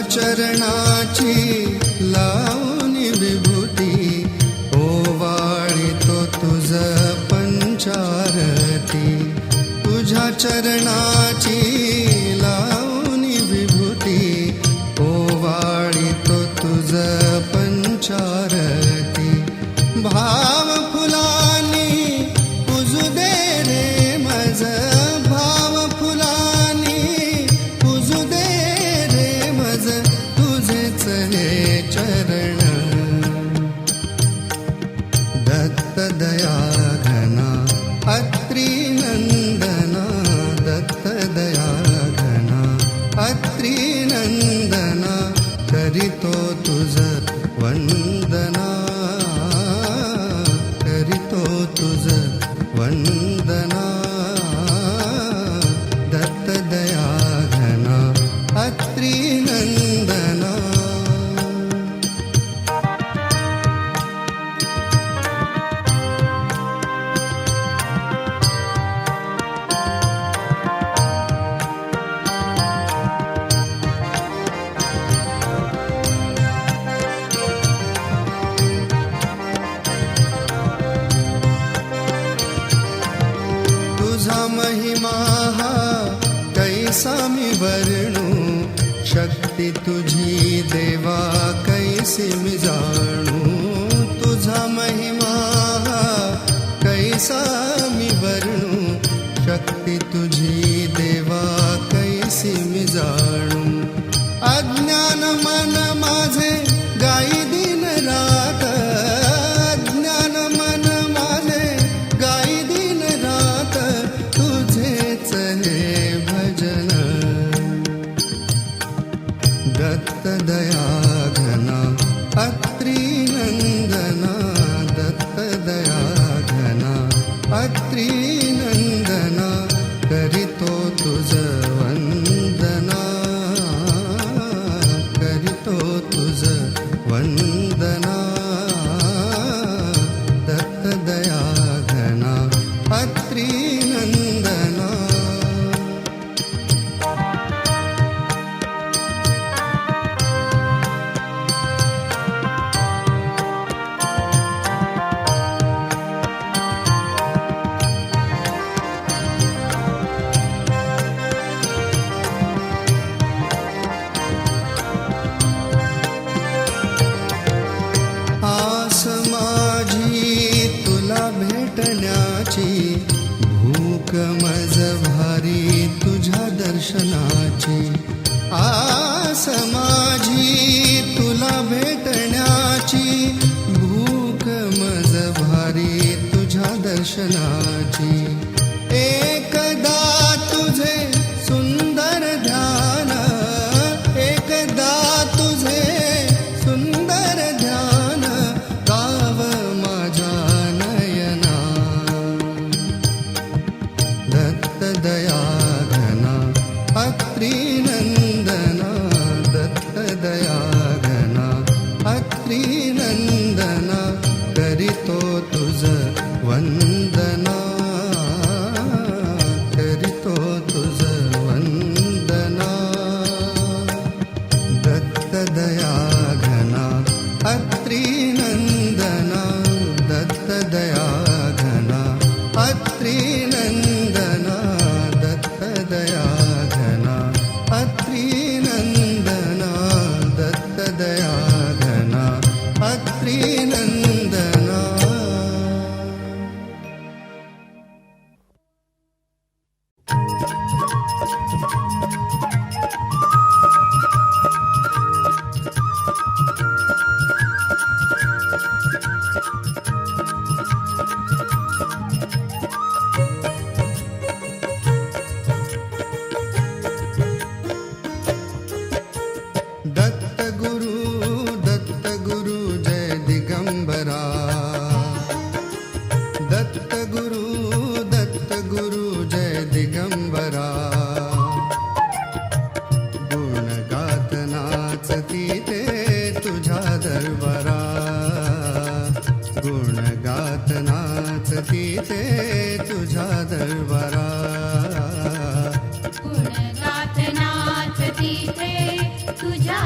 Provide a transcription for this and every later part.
चरणाची लावून विभूती ओवाळितो तुझ पंचारती तुझ्या चरणाची लावून विभूती ओवाळितो तुझ पंचारती भाव फुलानी पुजू दे रे मज भाव फुलानी पुजू दे रे मज तुझेच हे चरण दत्त दया घना अत्री नंदना दत्त दया घना अत्री नंदना करितो तुझ वंदना करितो तुझ वंदना दत्त दया घना अत्री नंदना तुझा महिमा हा कैसा मी वर्णू शक्ती तुझी देवा कैसी मी जाणू तुझा महिमा हा कैसा मी वर्णू शक्ती तुझी देवा कैसी मी जाणू अज्ञान मन माझे गाई दिन रात अज्ञान मन माझे गाई दिन रात तुझेच हे भजन दत्त दया घना अत्री नंदना दत्त दया घना अत्री नंदना करितो तुझ वंदना करितो तुझ वंदना दत्त दया घना अत्री नंदना आस माझी तुला भेटण्याची भूक मज भारी तुझ्या दर्शनाची आस माझी तुला भेटण्याची भूक मज भारी तुझ्या दर्शनाची एकदा तुझे सुंदर ध्यान एकदा तुझे सुंदर ध्यान गाव माझ्या नयना दत्त दया घना अत्री नंदना दत्त दया घना अत्री नंदना करितो तुझ वंदना करितो तुझ वंदना दत्त दया घना अत्री नंदना दत्त दया घना अत्री नंदना दत्त दया घना अत्री नंदना दत्त दया घना अत्री नंदना दत्त गुरु जय दिगंबरा दत्त गुरु जय दिगंबरा गुण गात नाचती ते तुझ्या दरबारा गुण गात नाचती ते तुझ्या दरबारा गुण गात नाचती ते तुझ्या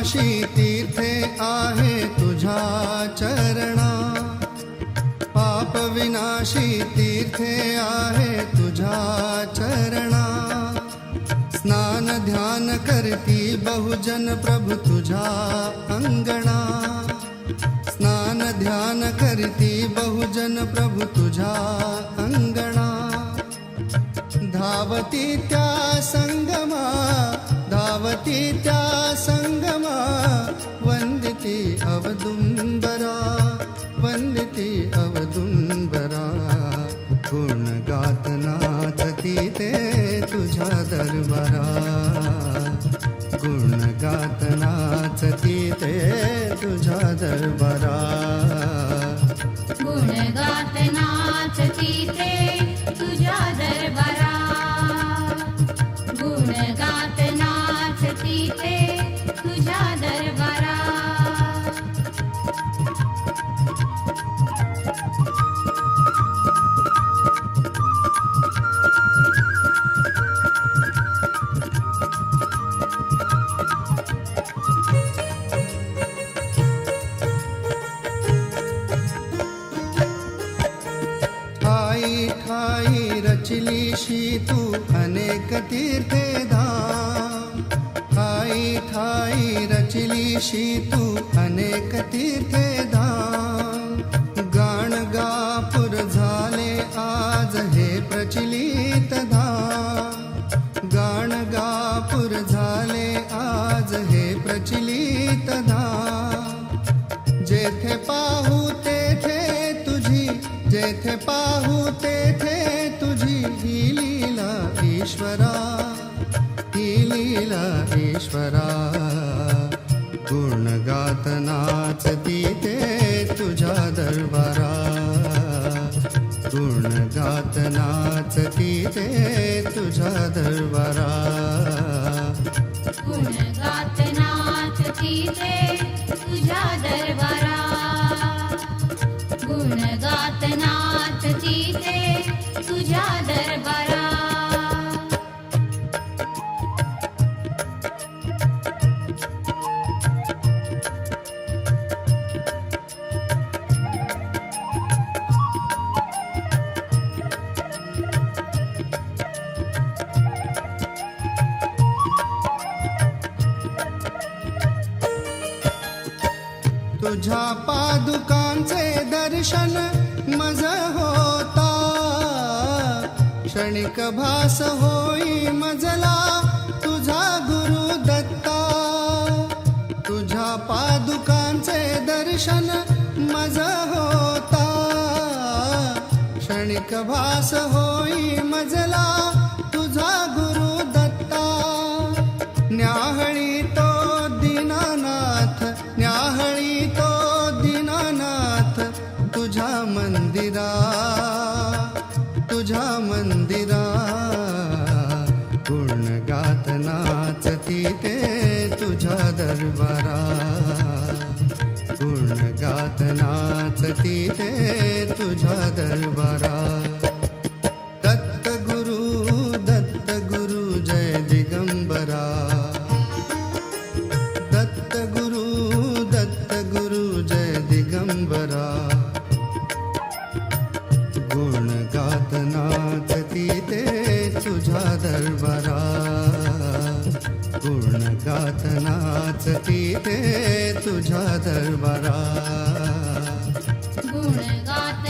विनाशी तीर्थे आहे तुझ्या चरणा, पाप विनाशी तीर्थे आहे तुझ्या चरणा. स्नान ध्यान करती बहुजन प्रभु तुझ्या अंगणा, स्नान ध्यान करती बहुजन प्रभु तुझ्या अंगणा. धावती त्या संगमा, धावती त्या संगमा, वंदिती अवदुंबरा, वंदिती अवदुंबरा. गुण गात नाचती ते तुझ्या दरबारा, गुण गात नाचती ते तुझ्या दरबारा. गुण गात नाचती ते तुझ्या दरबारा, गुण गात नाचती ते तुझ्या दरबारा. ठाई ठाई रचलीशी तू अनेक तीर्थे धाम, ठाई ठाई रचलीशी तू अनेक तीर्थे धाम. गाणगापूर झाले आज हे प्रचलित धाम, गाणगापूर झाले आज हे प्रचलित धाम. जेथे पाहू तेथे तुझी, जेथे पाहू तेथे तुझी ही लीला ईश्वरा, ही लीला ईश्वरा. गुण गात नाचती ते तुझ्या दरबारा, गुण गात नाचती ते तुझ्या दरबारा. गुण गात नाचती ते तुझ्या दरबारा, गुण गात नाचती ते तुझ्या दरबारा. तुझ्या पादुकांचे दर्शन मज होता, क्षणिक भास होई मजला तुझा गुरु दत्ता. तुझ्या पादुकांचे दर्शन मज होता, क्षणिक भास होई मजला तुझा गुरु दत्ता. न्याहळी तो दीनानाथ, न्याहळी तो दीनानाथ तुझ्या मंदिरा, तुझ्या मंदिरा. गुण गात नाचती ते तुझ्या दरबारा, गुण गात नाचती ते तुझ्या दरबारा. दत्त गुरु जय दिगंबरा, दत्त गुरु जय दिगंबरा. गुण गात नाचती ते तुझ्या दरबारा, गुण गात नाचती ते तुझ्या दरबारा. गुण गात